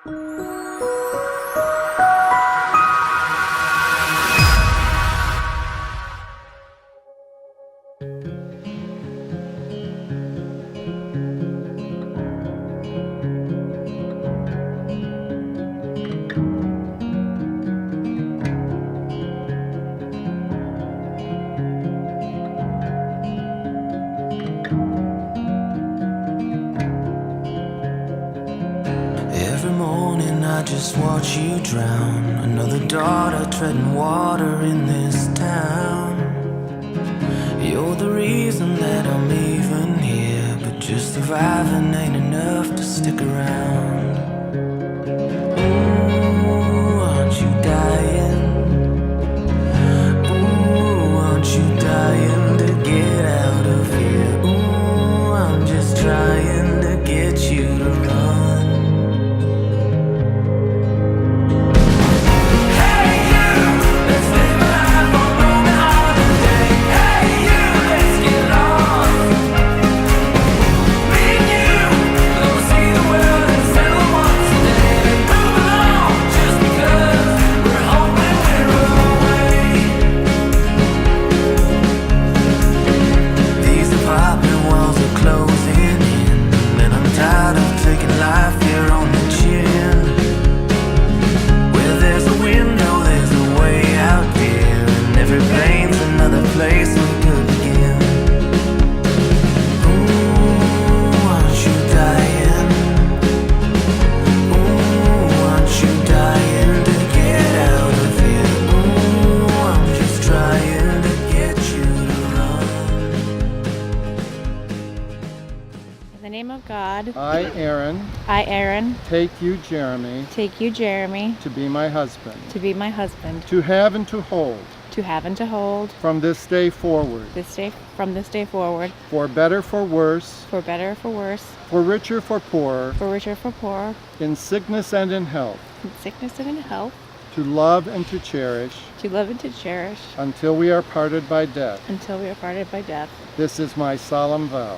Every morning I just watch you drown. Another daughter treading water in this town. You're the reason that I'm even here, but just surviving ain't enough to stick around. Ooh, aren't you dying? Ooh, aren't you dying to get out of here? Ooh, I'm just trying to get you to run. God, I, Aaron, take you, Jeremy, to be my husband, to have and to hold, from this day forward, from this day forward, for better, for worse, for better, for worse, for richer, for poorer, in sickness and in health, to love and to cherish, until we are parted by death. This is my solemn vow.